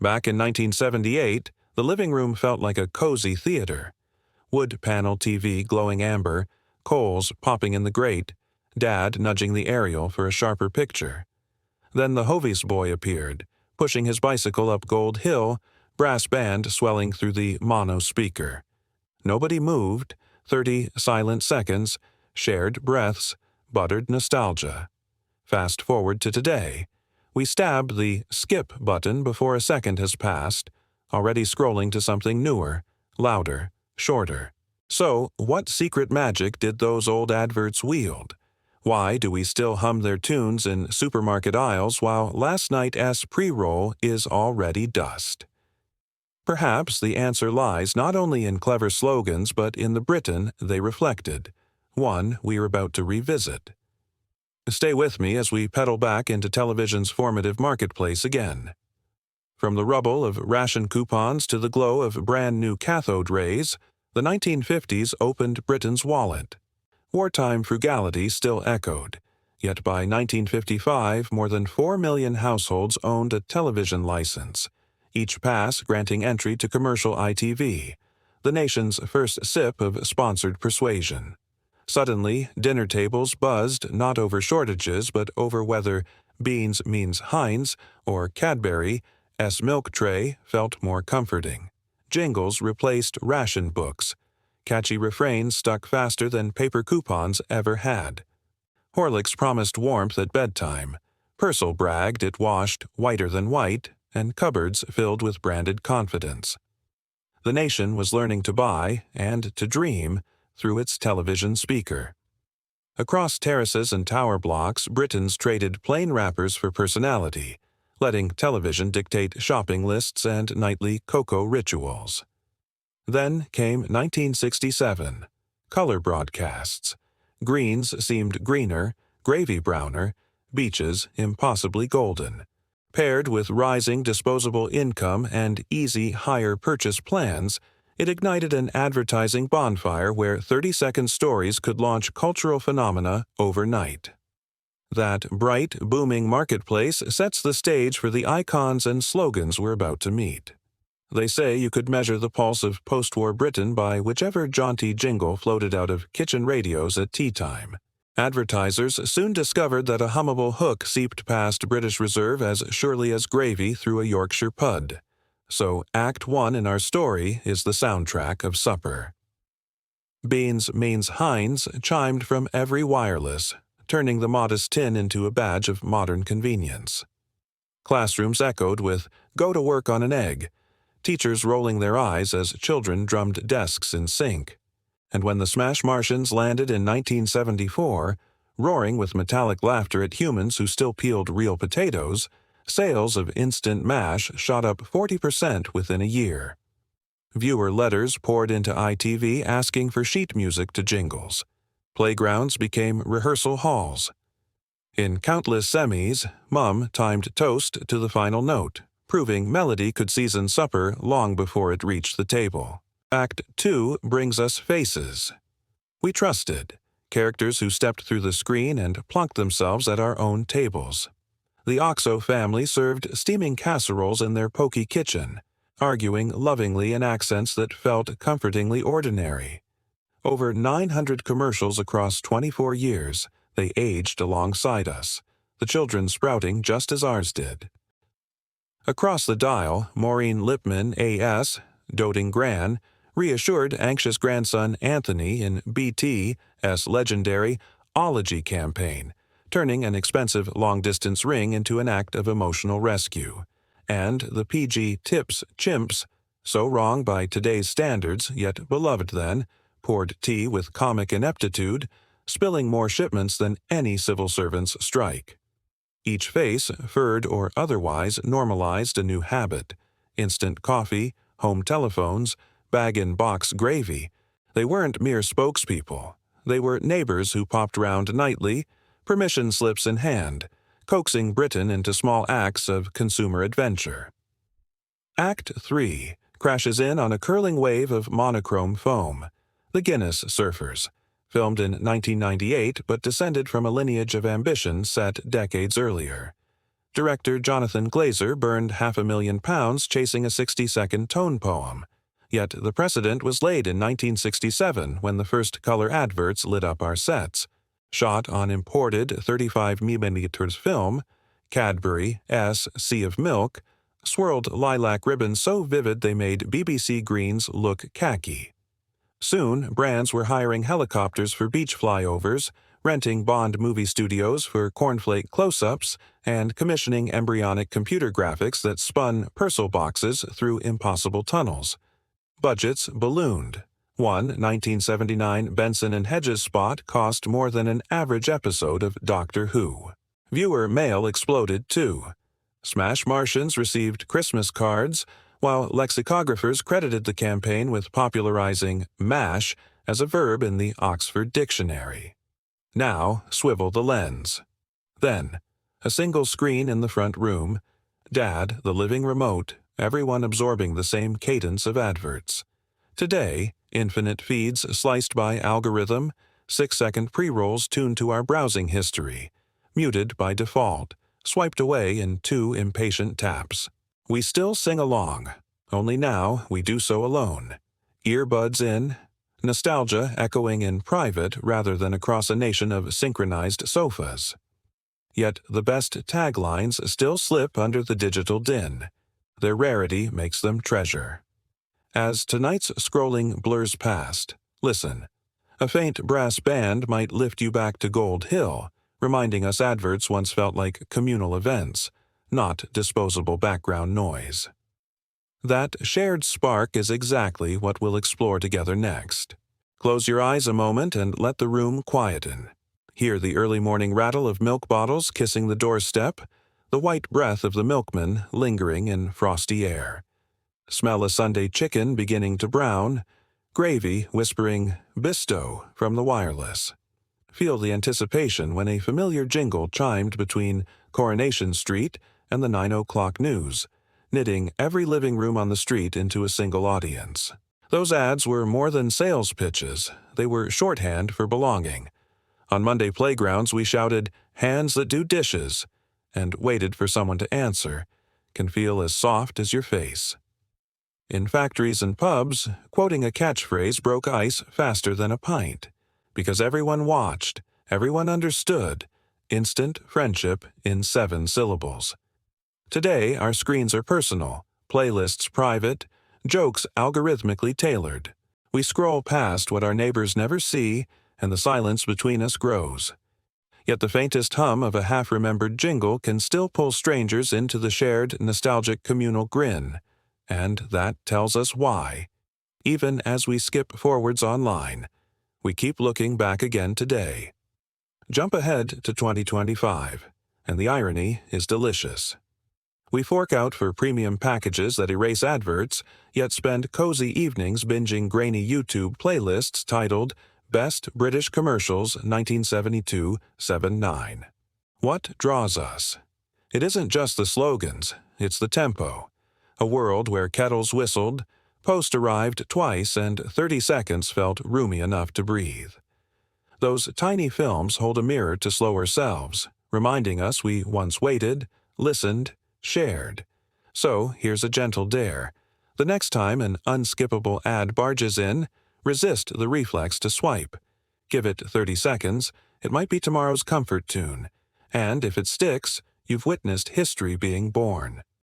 Back in 1978, the living room felt like a cozy theater. Wood panel TV glowing amber, coals popping in the grate, Dad nudging the aerial for a sharper picture. Then the Hovis boy appeared, pushing his bicycle up Gold Hill, brass band swelling through the mono speaker. Nobody moved, 30 silent seconds, shared breaths, buttered nostalgia. Fast forward to today. We stab the skip button before a second has passed, already scrolling to something newer, louder, shorter. So, what secret magic did those old adverts wield? Why do we still hum their tunes in supermarket aisles while last night's pre-roll is already dust? Perhaps the answer lies not only in clever slogans but in the Britain they reflected, one we are about to revisit. Stay with me as we pedal back into television's formative marketplace again. From the rubble of ration coupons to the glow of brand-new cathode rays, the 1950s opened Britain's wallet. Wartime frugality still echoed, yet by 1955 more than 4 million households owned a television license, each pass granting entry to commercial ITV, the nation's first sip of sponsored persuasion. Suddenly, dinner tables buzzed not over shortages but over whether Beans means Heinz or Cadbury's milk tray felt more comforting. Jingles replaced ration books. Catchy refrains stuck faster than paper coupons ever had. Horlicks promised warmth at bedtime. Persil bragged it washed whiter than white, and cupboards filled with branded confidence. The nation was learning to buy and to dream through its television speaker. Across terraces and tower blocks, Britons traded plain wrappers for personality, letting television dictate shopping lists and nightly cocoa rituals. Then came 1967. Color broadcasts. Greens seemed greener, gravy browner, beaches impossibly golden. Paired with rising disposable income and easy higher purchase plans, it ignited an advertising bonfire where 30-second stories could launch cultural phenomena overnight. That bright, booming marketplace sets the stage for the icons and slogans we're about to meet. They say you could measure the pulse of post-war Britain by whichever jaunty jingle floated out of kitchen radios at tea time. Advertisers soon discovered that a hummable hook seeped past British Reserve as surely as gravy through a Yorkshire pud. So Act 1 in our story is the soundtrack of supper. Beans means Heinz chimed from every wireless, turning the modest tin into a badge of modern convenience. Classrooms echoed with "Go to work on an egg," teachers rolling their eyes as children drummed desks in sync. And when the Smash Martians landed in 1974, roaring with metallic laughter at humans who still peeled real potatoes, sales of Instant Mash shot up 40% within a year. Viewer letters poured into ITV asking for sheet music to jingles. Playgrounds became rehearsal halls. In countless semis, Mum timed toast to the final note, proving melody could season supper long before it reached the table. Act 2 brings us faces. We trusted, characters who stepped through the screen and plunked themselves at our own tables. The Oxo family served steaming casseroles in their pokey kitchen, arguing lovingly in accents that felt comfortingly ordinary. Over 900 commercials across 24 years, they aged alongside us, the children sprouting just as ours did. Across the dial, Maureen Lipman, A.S., doting gran, reassured anxious grandson Anthony in BT's legendary Ology campaign, turning an expensive long-distance ring into an act of emotional rescue. And the PG Tips chimps, so wrong by today's standards yet beloved then, poured tea with comic ineptitude, spilling more shipments than any civil servant's strike. Each face, furred or otherwise, normalized a new habit. Instant coffee, home telephones, bag-in-box gravy. They weren't mere spokespeople. They were neighbors who popped round nightly, permission slips in hand, coaxing Britain into small acts of consumer adventure. Act 3 crashes in on a curling wave of monochrome foam. The Guinness Surfers, filmed in 1998 but descended from a lineage of ambition set decades earlier. Director Jonathan Glazer burned £500,000 chasing a 60-second tone poem. Yet the precedent was laid in 1967 when the first color adverts lit up our sets. Shot on imported 35mm film, Cadbury S. Sea of Milk, swirled lilac ribbons so vivid they made BBC greens look khaki. Soon, brands were hiring helicopters for beach flyovers, renting Bond movie studios for cornflake close-ups, and commissioning embryonic computer graphics that spun Purcell boxes through impossible tunnels. Budgets ballooned. One 1979 Benson and Hedges spot cost more than an average episode of Doctor Who. Viewer mail exploded, too. Smash Martians received Christmas cards, while lexicographers credited the campaign with popularizing mash as a verb in the Oxford Dictionary. Now, swivel the lens. Then, a single screen in the front room, Dad, the living remote, everyone absorbing the same cadence of adverts. Today, infinite feeds sliced by algorithm, 6-second pre-rolls tuned to our browsing history, muted by default, swiped away in 2 impatient taps. We still sing along, only now we do so alone. Earbuds in, nostalgia echoing in private rather than across a nation of synchronized sofas. Yet the best taglines still slip under the digital din. Their rarity makes them treasure. As tonight's scrolling blurs past, listen. A faint brass band might lift you back to Gold Hill, reminding us adverts once felt like communal events, not disposable background noise. That shared spark is exactly what we'll explore together next. Close your eyes a moment and let the room quieten. Hear the early morning rattle of milk bottles kissing the doorstep, the white breath of the milkman lingering in frosty air. Smell a Sunday chicken beginning to brown, gravy whispering "Bisto" from the wireless. Feel the anticipation when a familiar jingle chimed between Coronation Street and the 9 o'clock news, knitting every living room on the street into a single audience. Those ads were more than sales pitches. They were shorthand for belonging. On Monday playgrounds, we shouted, "Hands that do dishes," and waited for someone to answer. Can feel as soft as your face. In factories and pubs, quoting a catchphrase broke ice faster than a pint. Because everyone watched, everyone understood. Instant friendship in 7 syllables. Today, our screens are personal, playlists private, jokes algorithmically tailored. We scroll past what our neighbors never see, and the silence between us grows. Yet the faintest hum of a half-remembered jingle can still pull strangers into the shared, nostalgic communal grin. And that tells us why. Even as we skip forwards online, we keep looking back again today. Jump ahead to 2025, and the irony is delicious. We fork out for premium packages that erase adverts, yet spend cozy evenings binging grainy YouTube playlists titled Best British Commercials 1972-79. What draws us? It isn't just the slogans, it's the tempo. A world where kettles whistled, post arrived twice, and 30 seconds felt roomy enough to breathe. Those tiny films hold a mirror to slower selves, reminding us we once waited, listened, shared. So here's a gentle dare. The next time an unskippable ad barges in, resist the reflex to swipe. Give it 30 seconds, it might be tomorrow's comfort tune. And if it sticks, you've witnessed history being born.